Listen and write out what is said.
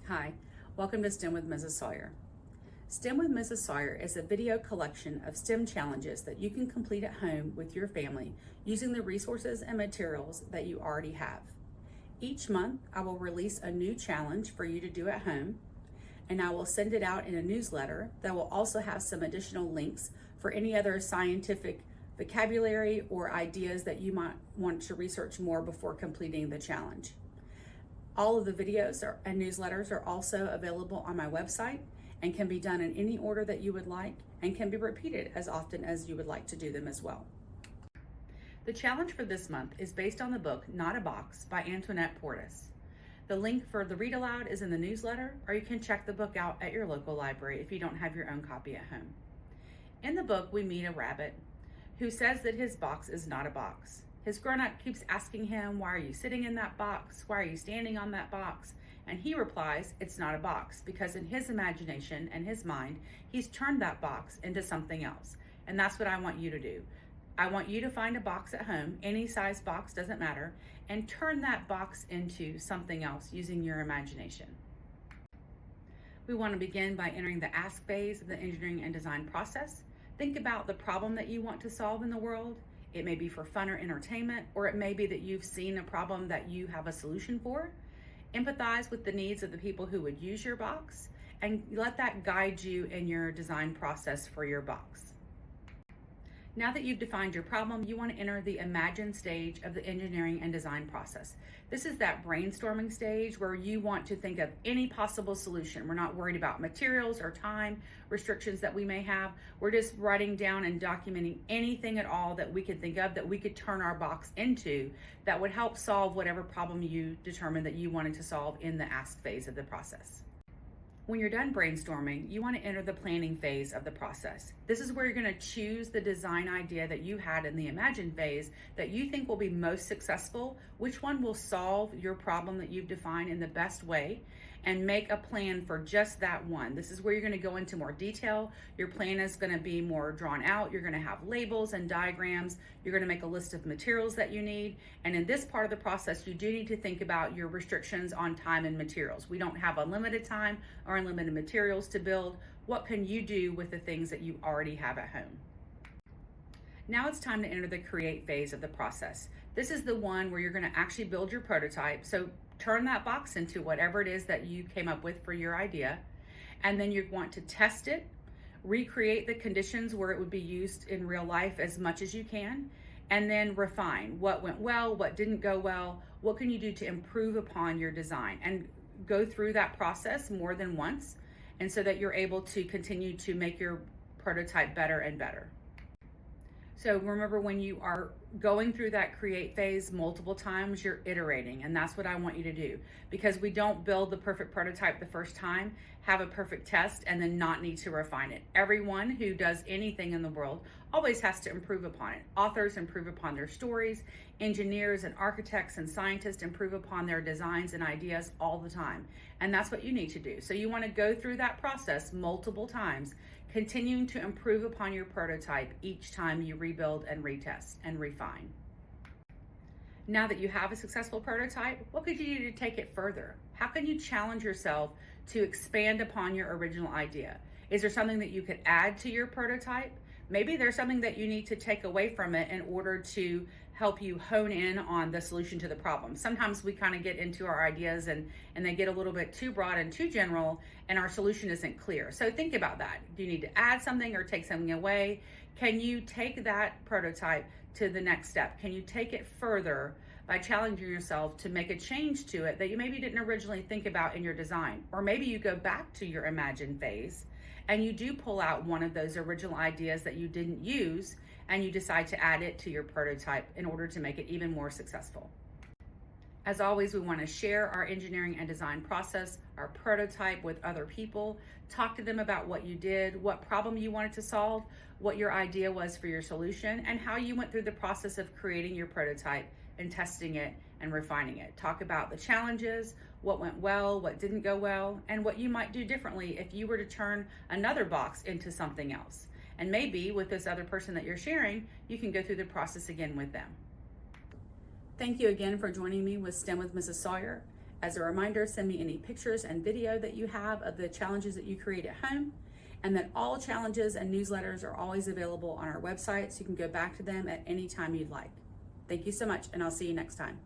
Hi, welcome to STEM with Mrs. Sawyer. STEM with Mrs. Sawyer is a video collection of STEM challenges that you can complete at home with your family using the resources and materials that you already have. Each month, I will release a new challenge for you to do at home, and I will send it out in a newsletter that will also have some additional links for any other scientific vocabulary or ideas that you might want to research more before completing the challenge. All of the videos and newsletters are also available on my website and can be done in any order that you would like and can be repeated as often as you would like to do them as well. The challenge for this month is based on the book Not a Box by Antoinette Portis. The link for the read aloud is in the newsletter, or you can check the book out at your local library if you don't have your own copy at home. In the book, we meet a rabbit who says that his box is not a box. His grown-up keeps asking him, why are you sitting in that box? Why are you standing on that box? And he replies, it's not a box, because in his imagination and his mind, he's turned that box into something else. And that's what I want you to do. I want you to find a box at home, any size box, doesn't matter, and turn that box into something else using your imagination. We want to begin by entering the ask phase of the engineering and design process. Think about the problem that you want to solve in the world. It may be for fun or entertainment, or it may be that you've seen a problem that you have a solution for. Empathize with the needs of the people who would use your box, and let that guide you in your design process for your box. Now that you've defined your problem, you want to enter the imagine stage of the engineering and design process. This is that brainstorming stage where you want to think of any possible solution. We're not worried about materials or time restrictions that we may have. We're just writing down and documenting anything at all that we could think of that we could turn our box into that would help solve whatever problem you determined that you wanted to solve in the ask phase of the process. When you're done brainstorming, you want to enter the planning phase of the process. This is where you're going to choose the design idea that you had in the imagine phase that you think will be most successful, which one will solve your problem that you've defined in the best way, and make a plan for just that one. This is where you're going to go into more detail. Your plan is going to be more drawn out. You're going to have labels and diagrams. You're going to make a list of materials that you need. And in this part of the process, you do need to think about your restrictions on time and materials. We don't have unlimited time or unlimited materials to build. What can you do with the things that you already have at home? Now it's time to enter the create phase of the process. This is the one where you're going to actually build your prototype. So turn that box into whatever it is that you came up with for your idea. And then you want to test it, recreate the conditions where it would be used in real life as much as you can, and then refine what went well, what didn't go well, what can you do to improve upon your design, and go through that process more than once, and so that you're able to continue to make your prototype better and better. So remember, when you are going through that create phase multiple times, you're iterating, and that's what I want you to do, because we don't build the perfect prototype the first time, have a perfect test, and then not need to refine it. Everyone who does anything in the world always has to improve upon it. Authors improve upon their stories, engineers and architects and scientists improve upon their designs and ideas all the time, and that's what you need to do. So you want to go through that process multiple times, continuing to improve upon your prototype each time you rebuild and retest and refine. Now that you have a successful prototype, what could you do to take it further? How can you challenge yourself to expand upon your original idea? Is there something that you could add to your prototype? Maybe there's something that you need to take away from it in order to help you hone in on the solution to the problem. Sometimes we kind of get into our ideas and they get a little bit too broad and too general, and our solution isn't clear. So think about that. Do you need to add something or take something away? Can you take that prototype to the next step? Can you take it further by challenging yourself to make a change to it that you maybe didn't originally think about in your design? Or maybe you go back to your imagine phase and you do pull out one of those original ideas that you didn't use, and you decide to add it to your prototype in order to make it even more successful. As always, we want to share our engineering and design process, our prototype, with other people. Talk to them about what you did, what problem you wanted to solve, what your idea was for your solution, and how you went through the process of creating your prototype and testing it and refining it. Talk about the challenges, what went well, what didn't go well, and what you might do differently if you were to turn another box into something else. And maybe with this other person that you're sharing, you can go through the process again with them. Thank you again for joining me with STEM with Mrs. Sawyer. As a reminder, send me any pictures and video that you have of the challenges that you create at home, and that all challenges and newsletters are always available on our website, so you can go back to them at any time you'd like. Thank you so much, and I'll see you next time.